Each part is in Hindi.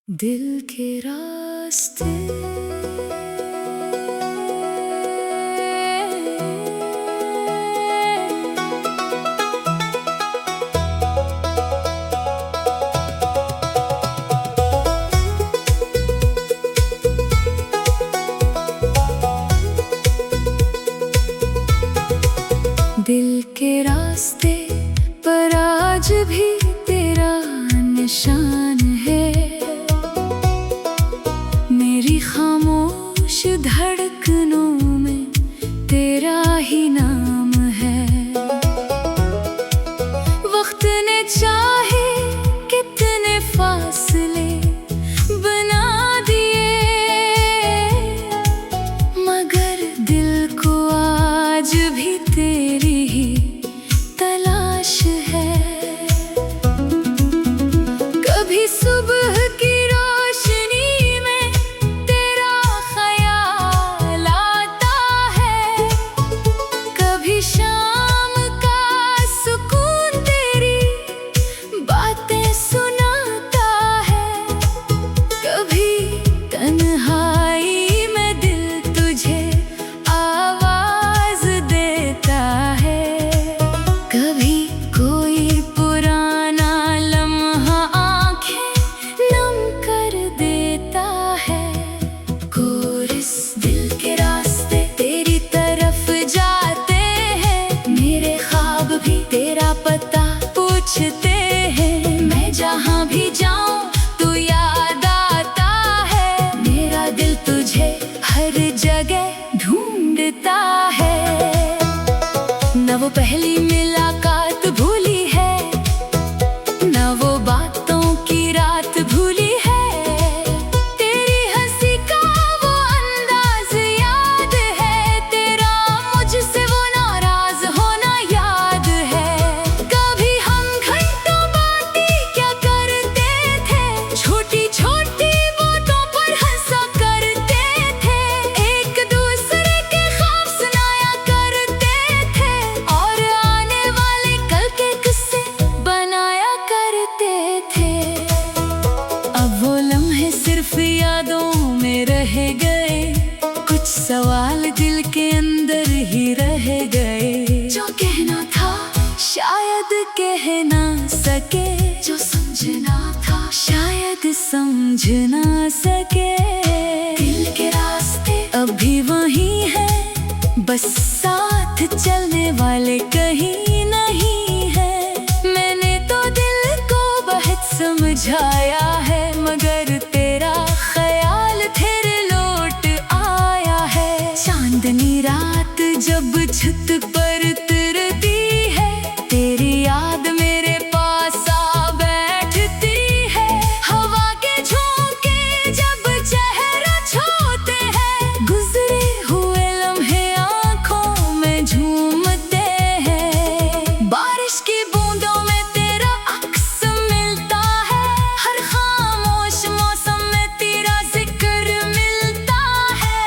दिल के रास्ते दिल के रास्ते पर आज भी तेरा निशान है। मेरी खामोश धड़कनों में तेरा ही नाम है। वक्त ने चाहे कितने फासले बना दिए, मगर दिल को आज भी तेरी ही तलाश है। कभी सुबह की रोशनी में तेरा ख्याल आता है, कभी शाम का सुकून तेरी बातें सुनाता है, कभी तन्हाई में दिल तुझे आवाज देता है, कभी कोई पुराना लम्हा आंखें नम कर देता है। कोरिस दिल के रास्ते तेरी तरफ जाते हैं, मेरे ख्वाब भी तेरा पता पूछते हैं। मैं जहाँ भी जाऊँ तू याद आता है, मेरा दिल तुझे हर जगह ढूंढता है। न वो पहली मुलाकात भूली है, न वो बातों की रात भूली है, तेरी हंसी का वो अंदाज याद है, तेरा मुझसे वो नाराज होना याद है। कभी हम घंटों बातें क्या करते थे, छोटी छोटी बातों पर हंसा करते थे, एक दूसरे के ख्वाब सुनाया करते थे, और आने वाले कल के किस्से बनाया करते थे। अब वो लम्हे सिर्फ यादों में रह गए, कुछ सवाल दिल के अंदर ही रह गए। जो कहना था शायद कह ना सके, जो समझना था शायद समझ ना सके। दिल के रास्ते अभी वही है, बस साथ चलने वाले कहीं नहीं है। मैंने तो दिल को बहुत समझाया है, मगर तेरा ख्याल फिर लौट आया है। चांदनी रात जब छत पर उतरती है, तेरी याद मेरे पास आ बैठती है। हवा के झोंके जब चेहरा छूते हैं, गुजरे हुए लम्हे आँखों में झूमते हैं। बारिश की बूंदों में तेरा अक्स मिलता है, हर खामोश मौसम में तेरा जिक्र मिलता है।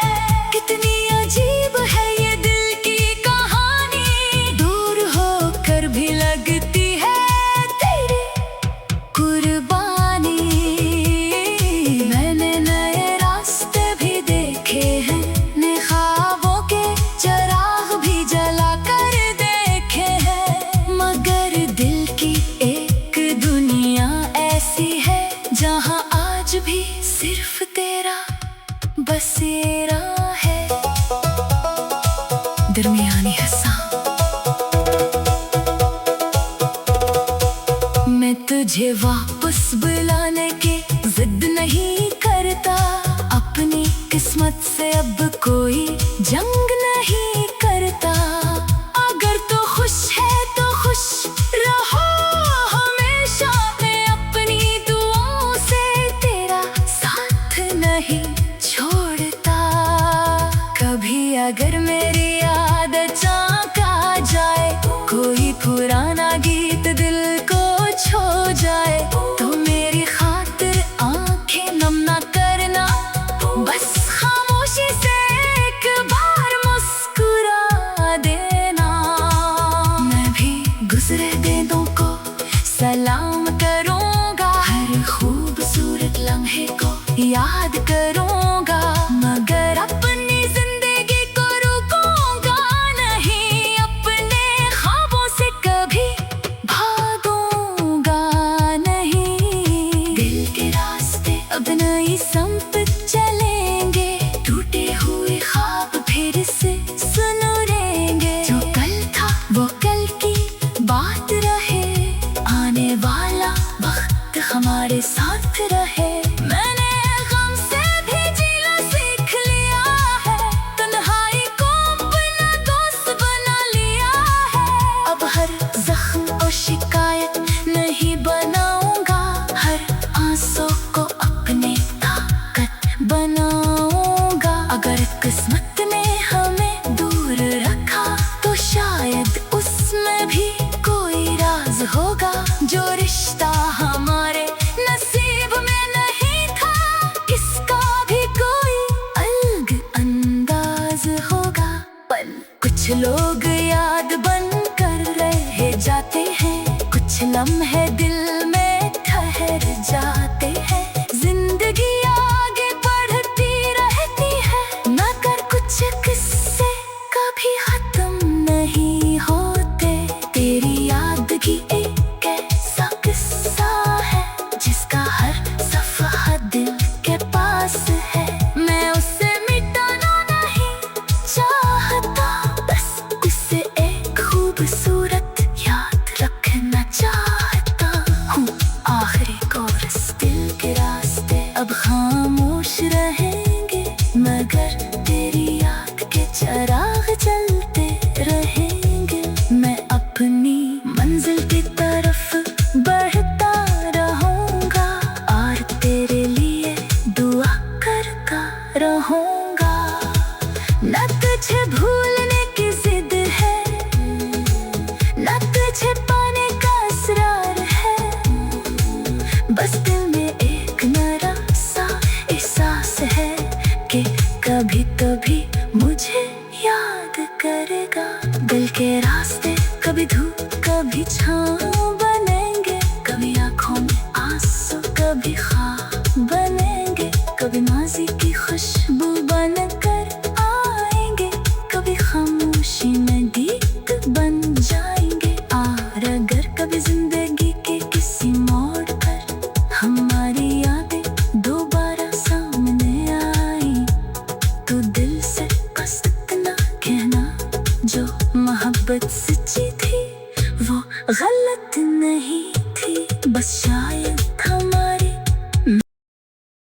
कितनी अजीब है ये दिल की कहानी, दूर होकर भी लगती है तेरी कुर्बानी। मैंने नए रास्ते भी देखे हैं, नए ख्वाबों के चिराग भी जला कर देखे हैं, मगर दिल की एक दुनिया ऐसी है, जहाँ आज भी सिर्फ तेरा बसेरा है। दरमियानी हिस्सा मैं तुझे वापस बुलाने की जिद नहीं करता, अपनी किस्मत से अब कोई जंग नहीं करता। अगर तो खुश है तो खुश रहो हमेशा, मैं अपनी दुआओं से तेरा साथ नहीं छोड़ता। कभी अगर मेरी याद अचानक आ जाए, कोई पुराना गीत दिल को छू जाए, याद करूंगा, मगर अपनी जिंदगी को रुकूंगा नहीं, अपने ख्वाबों से कभी भागूंगा नहीं। दिल के रास्ते अब नई संप चलेंगे, टूटे हुए ख्वाब फिर से सुनूरेंगे। जो कल था वो कल की बात रहे, आने वाला वक्त हमारे साथ रहे। मैंने गम से भी जीना सीख लिया है, तन्हाई को अपना दोस्त बना लिया है। अब हर जख्म और शिकायत नहीं बनाऊंगा, हर आंसू को अपने ताकत बनाऊंगा। अगर किस्मत ने हमें दूर रखा तो शायद उसमें भी कोई राज होगा। जो रिश्ता हमारे नसीब में नहीं था, इसका भी कोई अलग अंदाज होगा। पल कुछ लोग याद बन कर रह जाते हैं, कुछ लम्हे दिल में ठहर जाते हैं। जिंदगी आगे बढ़ती रहती है, मगर कुछ किस्से कभी खत्म नहीं होते। तेरी यादगी एक ऐसा किस्सा है, जिसका हर सफ़हा दिल के पास है। मैं उसे मिटाना नहीं चाहता, बस उसे एक खूबसूरत याद रखना चाहता हूँ। आखिरी कोरस, दिल के रास्ते अब